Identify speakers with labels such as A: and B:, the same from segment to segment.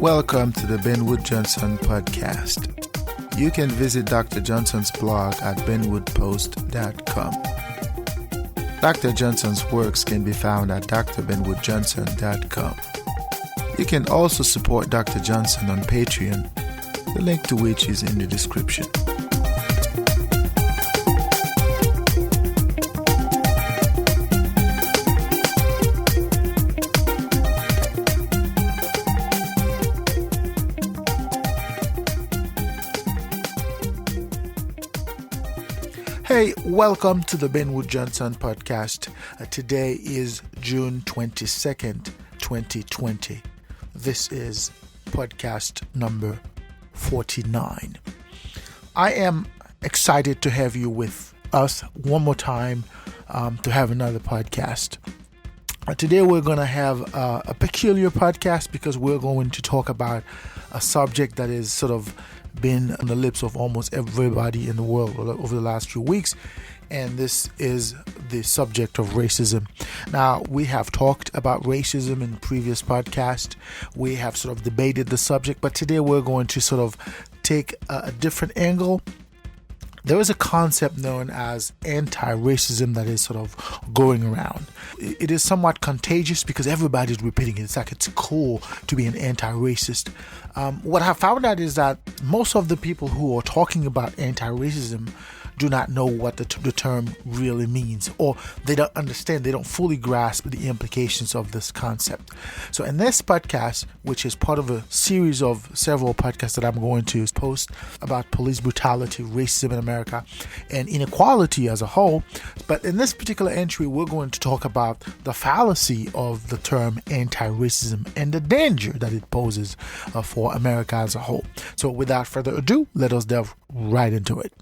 A: Welcome to the Ben Wood Johnson podcast. You can visit Dr. Johnson's blog at benwoodpost.com. Dr. Johnson's works can be found at drbenwoodjohnson.com. You can also support Dr. Johnson on Patreon, the link to which is in the description. Hey, welcome to the Ben Wood Johnson podcast. Today is June 22nd, 2020. This is podcast number 49. I am excited to have you with us one more time to have another podcast. Today we're going to have a peculiar podcast because we're going to talk about a subject that is sort of been on the lips of almost everybody in the world over the last few weeks, and this is the subject of racism. Now, we have talked about racism in previous podcasts. We have sort of debated the subject, but today we're going to sort of take a different angle. There is a concept known as anti-racism that is sort of going around. It is somewhat contagious because everybody's repeating it. It's like it's cool to be an anti-racist. What I found out is that most of the people who are talking about anti-racism do not know what the term really means, or they don't understand, they don't fully grasp the implications of this concept. So in this podcast, which is part of a series of several podcasts that I'm going to post about police brutality, racism in America, and inequality as a whole, but in this particular entry, we're going to talk about the fallacy of the term anti-racism and the danger that it poses for America as a whole. So without further ado, let us delve right into it.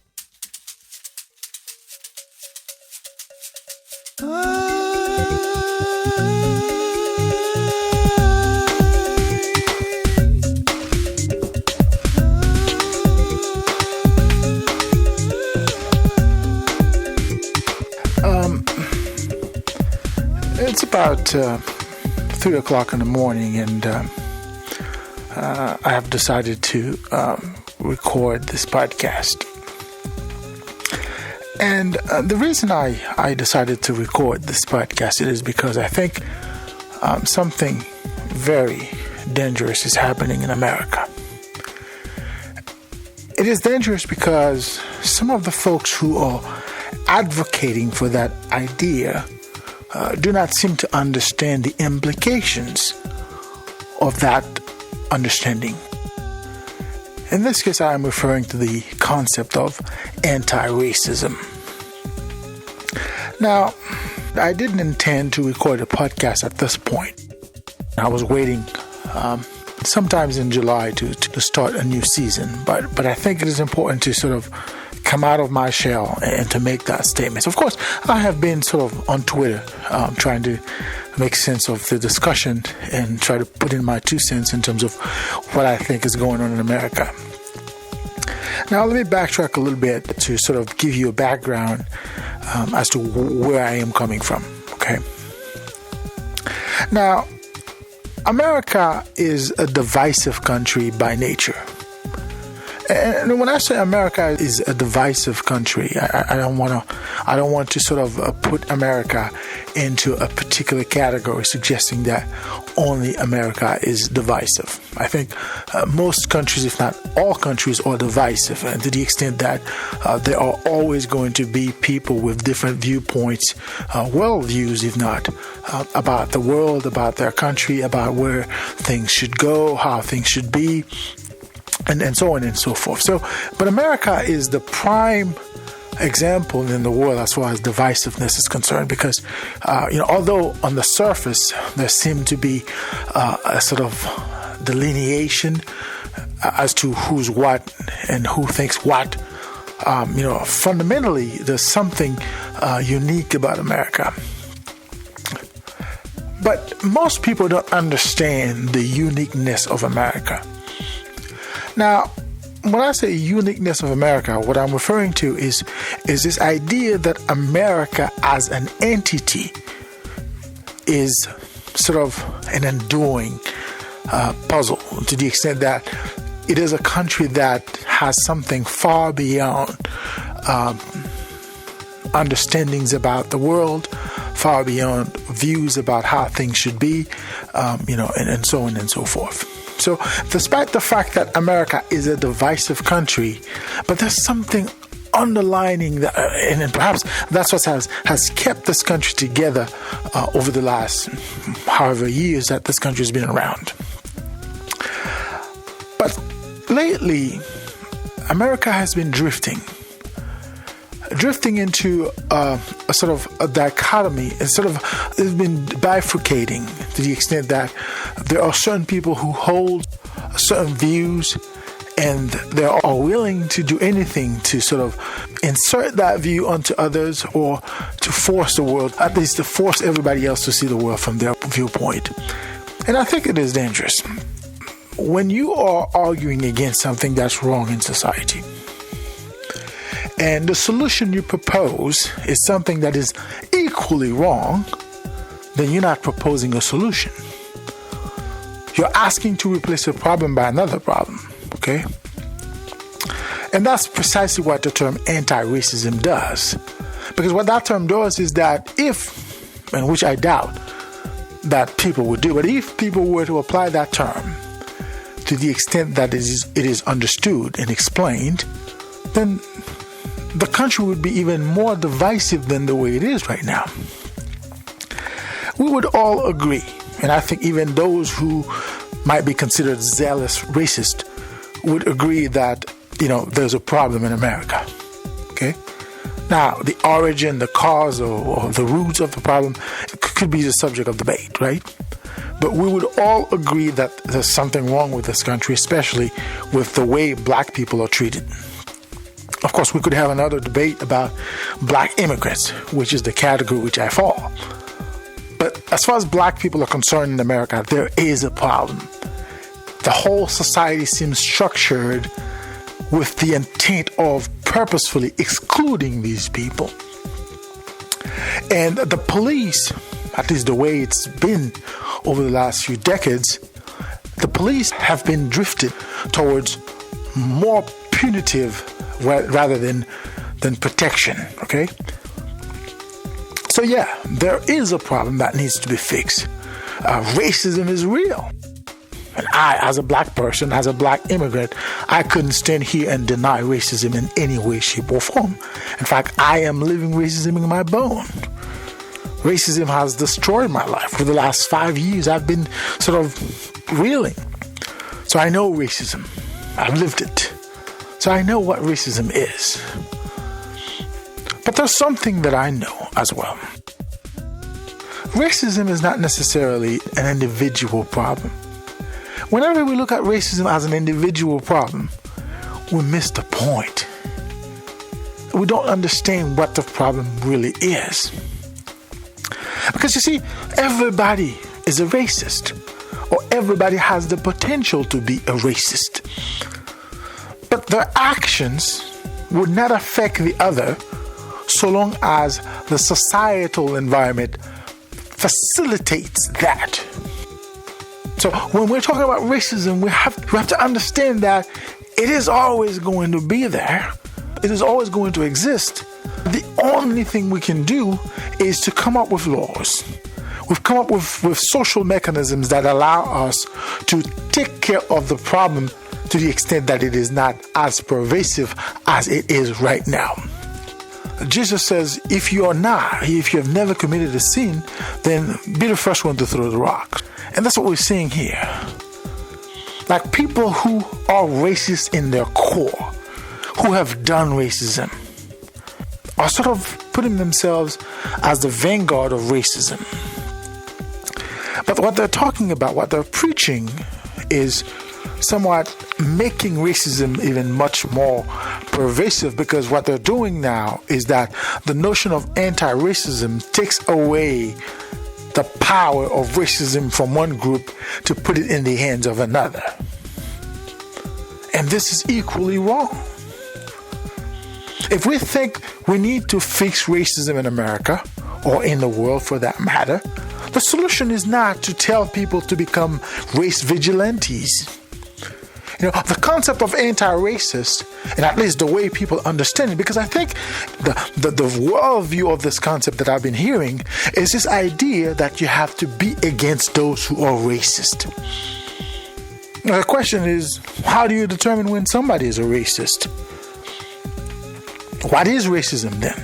A: It's about 3 o'clock in the morning, and I have decided to record this podcast. And the reason I decided to record this podcast is because I think something very dangerous is happening in America. It is dangerous because some of the folks who are advocating for that idea do not seem to understand the implications of that understanding. In this case, I am referring to the concept of anti-racism. Now, I didn't intend to record a podcast at this point. I was waiting sometimes in July to start a new season, but I think it is important to sort of come out of my shell and to make that statement. So of course, I have been sort of on Twitter trying to make sense of the discussion and try to put in my 2 cents in terms of what I think is going on in America. Now, let me backtrack a little bit to sort of give you a background as to where I am coming from, okay? Now, America is a divisive country by nature. And when I say America is a divisive country, I don't want to sort of put America into a particular category, suggesting that only America is divisive. I think most countries, if not all countries, are divisive, and to the extent that there are always going to be people with different viewpoints, worldviews, if not, about the world, about their country, about where things should go, how things should be, and so on and so forth. So, but America is the prime example in the world as far as divisiveness is concerned, because although on the surface there seemed to be a sort of delineation as to who's what and who thinks what, fundamentally there's something unique about America. But most people don't understand the uniqueness of America. Now, when I say uniqueness of America, what I'm referring to is this idea that America as an entity is sort of an enduring puzzle, to the extent that it is a country that has something far beyond understandings about the world, far beyond views about how things should be, and so on and so forth. So despite the fact that America is a divisive country, but there's something underlining that, and perhaps that's what has kept this country together over the last however years that this country has been around. But lately, America has been drifting into a sort of a dichotomy. It's been bifurcating to the extent that there are certain people who hold certain views, and they are willing to do anything to sort of insert that view onto others, or to force the world, at least to force everybody else to see the world from their viewpoint. And I think it is dangerous when you are arguing against something that's wrong in society, and the solution you propose is something that is equally wrong. Then you're not proposing a solution. You're asking to replace a problem by another problem. Okay? And that's precisely what the term anti-racism does. Because what that term does is that if, and which I doubt that people would do, but if people were to apply that term to the extent that it is understood and explained, then the country would be even more divisive than the way it is right now. We would all agree, and I think even those who might be considered zealous racist would agree that, there's a problem in America. Okay? Now, the origin, the cause, or the roots of the problem could be the subject of debate, right? But we would all agree that there's something wrong with this country, especially with the way black people are treated. Of course, we could have another debate about black immigrants, which is the category which I fall. But as far as black people are concerned in America, there is a problem. The whole society seems structured with the intent of purposefully excluding these people. And the police, at least the way it's been over the last few decades, the police have been drifted towards more punitive rather than protection. Okay? So yeah, there is a problem that needs to be fixed. Racism is real. And I, as a black person, as a black immigrant, I couldn't stand here and deny racism in any way, shape, or form. In fact, I am living racism in my bone. Racism has destroyed my life. For the last 5 years, I've been sort of reeling. So I know racism. I've lived it. So I know what racism is. But there's something that I know as well. Racism is not necessarily an individual problem. Whenever we look at racism as an individual problem, we miss the point. We don't understand what the problem really is. Because you see, everybody is a racist, or everybody has the potential to be a racist. But their actions would not affect the other so long as the societal environment facilitates that. So when we're talking about racism, we have to understand that it is always going to be there. It is always going to exist. The only thing we can do is to come up with laws. We've come up with social mechanisms that allow us to take care of the problem to the extent that it is not as pervasive as it is right now. Jesus says, if you have never committed a sin, then be the first one to throw the rock. And that's what we're seeing here. Like people who are racist in their core, who have done racism, are sort of putting themselves as the vanguard of racism. But what they're talking about, what they're preaching, is somewhat making racism even much more pervasive, because what they're doing now is that the notion of anti-racism takes away the power of racism from one group to put it in the hands of another. And this is equally wrong. If we think we need to fix racism in America, or in the world for that matter, The solution is not to tell people to become race vigilantes. The concept of anti-racist, and at least the way people understand it, because I think the worldview of this concept that I've been hearing is this idea that you have to be against those who are racist. Now, the question is, how do you determine when somebody is a racist? What is racism then?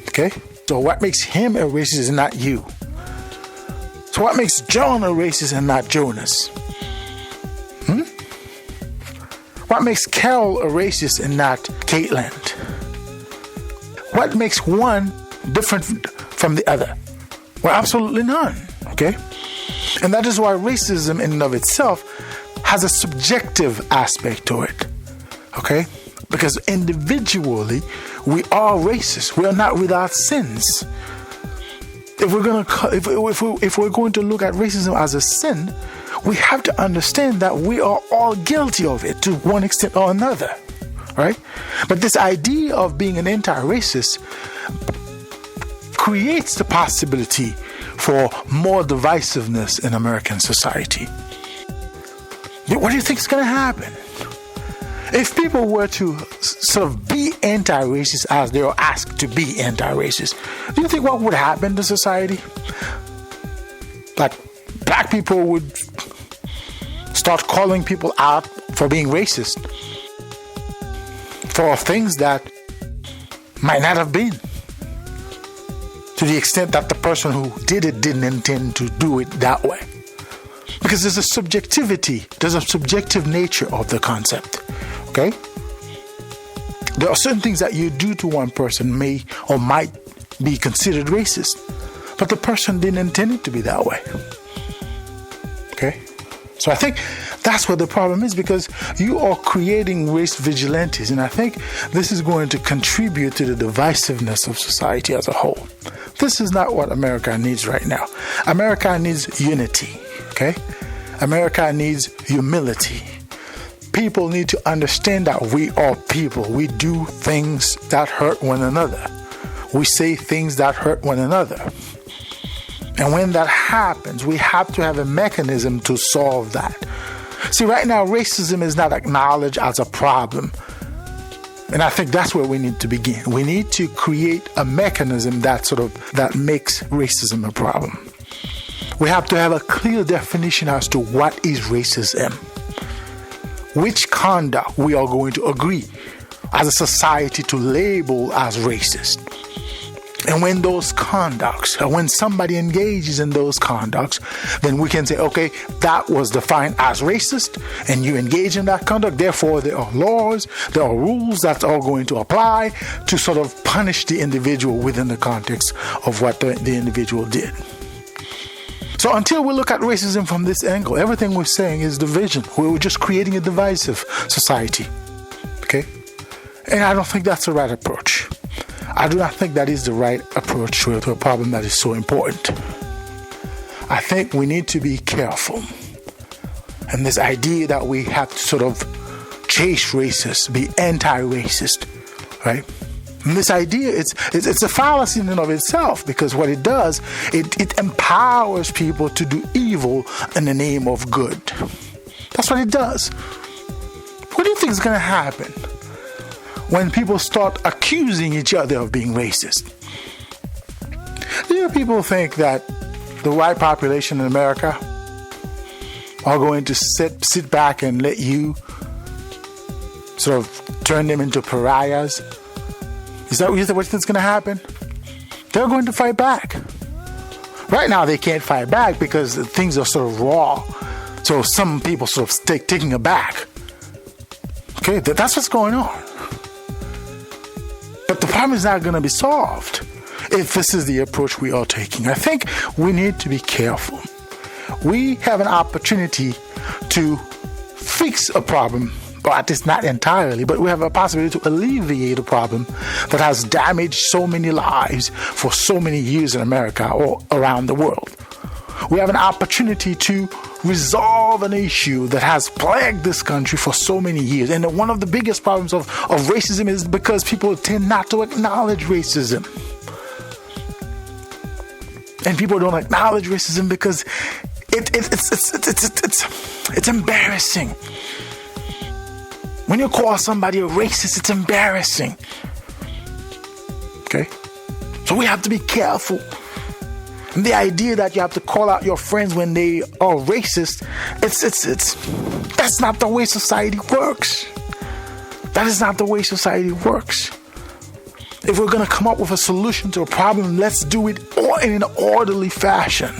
A: Okay? So what makes him a racist and not you? So what makes John a racist and not Jonas? What makes Carol a racist and not Caitlin? What makes one different from the other? Well, absolutely none. Okay? And that is why racism in and of itself has a subjective aspect to it. Okay? Because individually, we are racist. We are not without sins. If we're going to look at racism as a sin, we have to understand that we are all guilty of it to one extent or another, right? But this idea of being an anti-racist creates the possibility for more divisiveness in American society. What do you think is going to happen? If people were to sort of be anti-racist as they are asked to be anti-racist, do you think what would happen to society? Like, black people would start calling people out for being racist for things that might not have been, to the extent that the person who did it didn't intend to do it that way. Because there's a subjectivity, there's a subjective nature of the concept. Okay? There are certain things that you do to one person may or might be considered racist, but the person didn't intend it to be that way. Okay? So I think that's what the problem is, because you are creating race vigilantes, and I think this is going to contribute to the divisiveness of society as a whole. This is not what America needs right now. America needs unity. Okay? America needs humility. People need to understand that we are people. We do things that hurt one another. We say things that hurt one another. And when that happens, we have to have a mechanism to solve that. See, right now, racism is not acknowledged as a problem. And I think that's where we need to begin. We need to create a mechanism that makes racism a problem. We have to have a clear definition as to what is racism. Which conduct we are going to agree as a society to label as racist. And when those conducts, or when somebody engages in those conducts, then we can say, okay, that was defined as racist, and you engage in that conduct. Therefore, there are laws, there are rules that are going to apply to sort of punish the individual within the context of what the individual did. So until we look at racism from this angle, everything we're saying is division. We're just creating a divisive society. Okay? And I don't think that's the right approach. I do not think that is the right approach to a problem that is so important. I think we need to be careful. And this idea that we have to sort of chase racists, be anti-racist, right? And this idea, it's a fallacy in and of itself, because what it does, it empowers people to do evil in the name of good. That's what it does. What do you think is going to happen when people start accusing each other of being racist? Do you people think that the white population in America are going to sit back and let you sort of turn them into pariahs? Is that what you think is going to happen? They're going to fight back. Right now, they can't fight back because things are sort of raw. So some people sort of taking it back. Okay, that's what's going on. But the problem is not going to be solved if this is the approach we are taking. I think we need to be careful. We have an opportunity to fix a problem, or at least not entirely, but we have a possibility to alleviate a problem that has damaged so many lives for so many years in America or around the world. We have an opportunity to resolve an issue that has plagued this country for so many years. And one of the biggest problems of racism is because people tend not to acknowledge racism. And people don't acknowledge racism because it's embarrassing. When you call somebody a racist, it's embarrassing. Okay? So we have to be careful. And the idea that you have to call out your friends when they are racist, that's not the way society works. That is not the way society works. If we're going to come up with a solution to a problem, let's do it in an orderly fashion.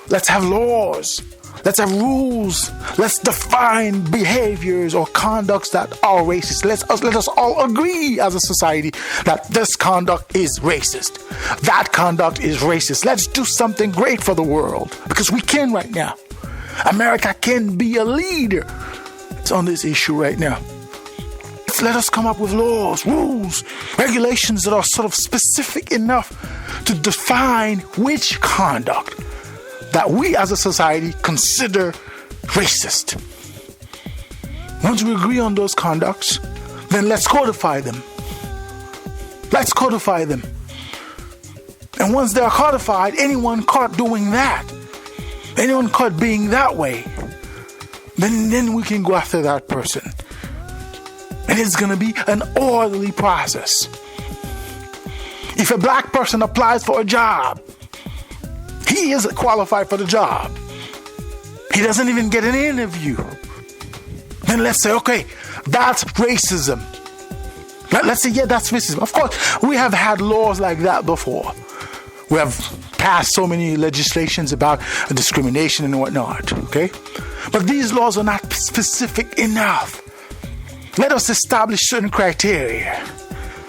A: Let's have laws. Let's have rules. Let's define behaviors or conducts that are racist. Let us all agree as a society that this conduct is racist. That conduct is racist. Let's do something great for the world, because we can right now. America can be a leader. It's on this issue right now. Let us come up with laws, rules, regulations that are sort of specific enough to define which conduct that we as a society consider racist. Once we agree on those conducts, then let's codify them. Let's codify them. And once they're codified, anyone caught doing that, anyone caught being that way, then we can go after that person. And it's going to be an orderly process. If a black person applies for a job, he isn't qualified for the job. He doesn't even get an interview. Then let's say, okay, that's racism. Let's say, yeah, that's racism. Of course, we have had laws like that before. We have passed so many legislations about discrimination and whatnot, okay? But these laws are not specific enough. Let us establish certain criteria,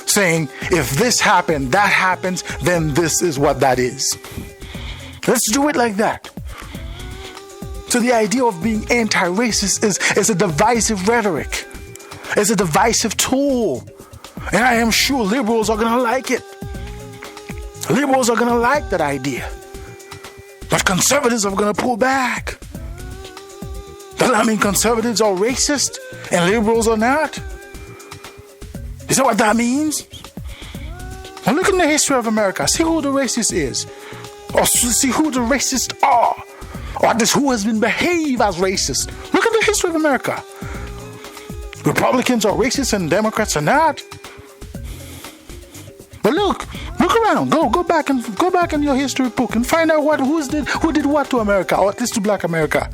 A: saying if this happened, that happens, then this is what that is. Let's do it like that. So the idea of being anti-racist is a divisive rhetoric. It's a divisive tool. And I am sure liberals are going to like it. Liberals are going to like that idea. But conservatives are going to pull back. Does that mean conservatives are racist and liberals are not? Is that what that means? Well, look in the history of America. See who the racist is. Or see who the racists are. Or at least who has been behaved as racist. Look at the history of America. Republicans are racist and Democrats are not. But look around. Go back in your history book and find out who did what to America, or at least to Black America.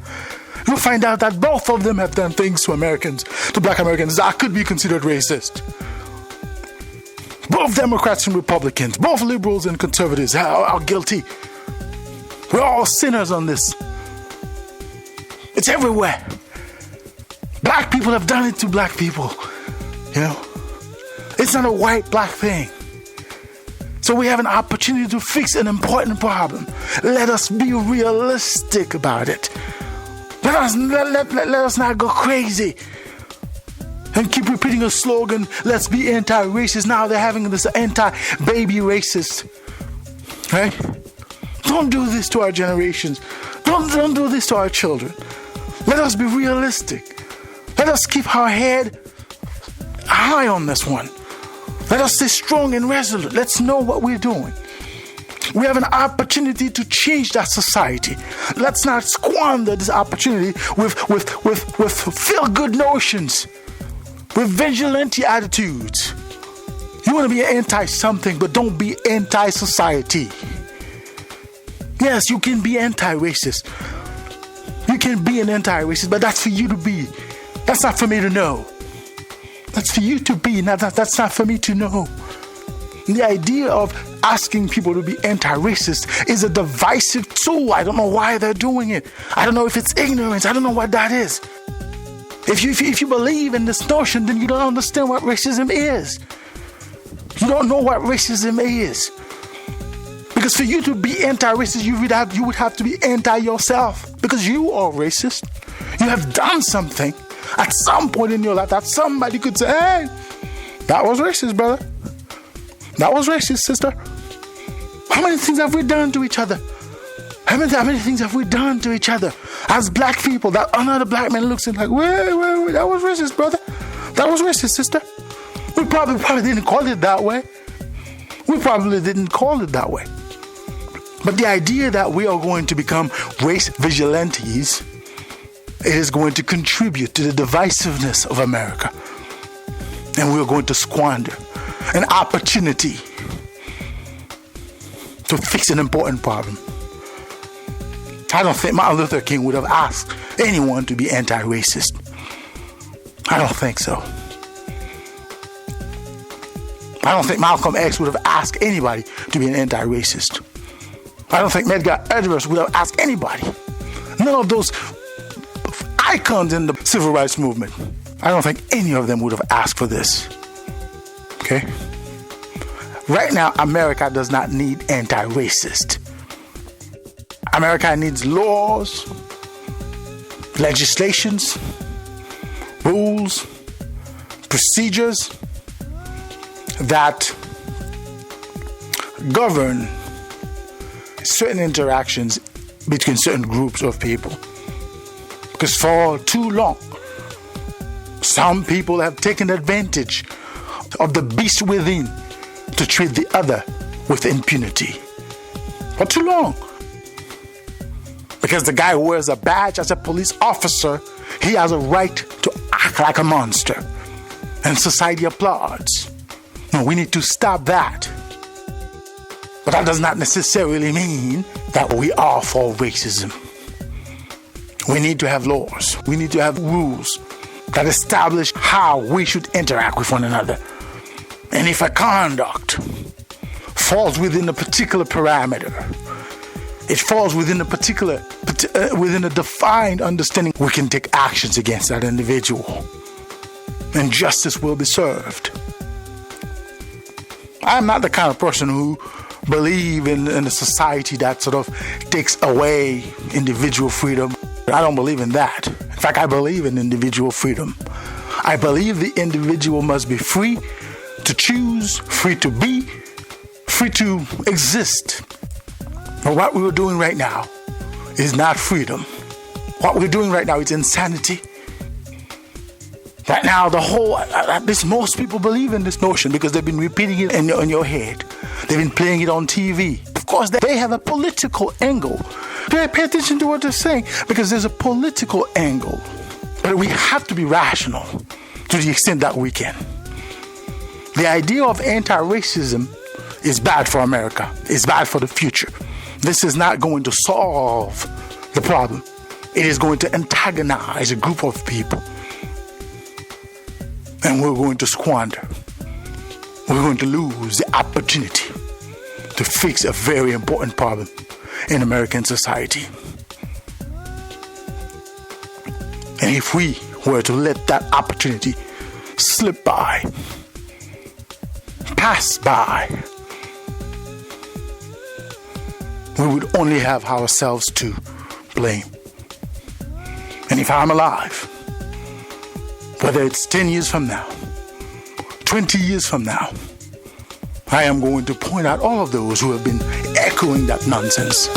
A: You'll find out that both of them have done things to Black Americans that could be considered racist. Both Democrats and Republicans, both liberals and conservatives are guilty. We're all sinners on this. It's everywhere. Black people have done it to black people. You know, it's not a white-black thing. So we have an opportunity to fix an important problem. Let us be realistic about it. Let us not go crazy and keep repeating a slogan, let's be anti-racist. Now they're having this anti-baby racist. Right? Don't do this to our generations. Don't do this to our children. Let us be realistic. Let us keep our head high on this one. Let us stay strong and resolute. Let's know what we're doing. We have an opportunity to change that society. Let's not squander this opportunity with feel-good notions, with vigilante attitudes. You want to be anti-something, but don't be anti-society. Yes, you can be anti-racist. You can be an anti-racist, but that's for you to be. That's not for me to know. That's for you to be, that's not for me to know. The idea of asking people to be anti-racist is a divisive tool. I don't know why they're doing it. I don't know if it's ignorance. I don't know what that is. If you believe in this notion, then you don't understand what racism is. You don't know what racism is. Because for you to be anti-racist, you would have to be anti-yourself. Because you are racist. You have done something at some point in your life that somebody could say, hey, that was racist, brother. That was racist, sister. How many things have we done to each other? How many things have we done to each other as black people that another black man looks and like, wait, that was racist, brother. That was racist, sister. We probably didn't call it that way. We probably didn't call it that way. But the idea that we are going to become race vigilantes, it is going to contribute to the divisiveness of America. And we are going to squander an opportunity to fix an important problem. I don't think Martin Luther King would have asked anyone to be anti-racist. I don't think so. I don't think Malcolm X would have asked anybody to be an anti-racist. I don't think Medgar Evers would have asked anybody. None of those icons in the civil rights movement, I don't think any of them would have asked for this. Okay? Right now, America does not need anti-racist. America needs laws, legislations, rules, procedures that govern certain interactions between certain groups of people. Because for too long, some people have taken advantage of the beast within to treat the other with impunity. For too long. Because the guy who wears a badge as a police officer, he has a right to act like a monster. And society applauds. No, we need to stop that. But that does not necessarily mean that we are for racism. We need to have laws. We need to have rules that establish how we should interact with one another. And if a conduct falls within a particular parameter, it falls within a defined understanding, we can take actions against that individual. And justice will be served. I'm not the kind of person who believe in a society that sort of takes away individual freedom. I don't believe in that. In fact, I believe in individual freedom. I believe the individual must be free to choose, free to be, free to exist. But what we're doing right now is not freedom. What we're doing right now is insanity. Right now, at least most people believe in this notion because they've been repeating it in your head. They've been playing it on TV. Of course, they have a political angle. Pay attention to what they're saying because there's a political angle. But we have to be rational to the extent that we can. The idea of anti-racism is bad for America. It's bad for the future. This is not going to solve the problem. It is going to antagonize a group of people. And we're going to squander. We're going to lose the opportunity to fix a very important problem in American society. And if we were to let that opportunity slip by, pass by, we would only have ourselves to blame. And if I'm alive, whether it's 10 years from now, 20 years from now, I am going to point out all of those who have been echoing that nonsense.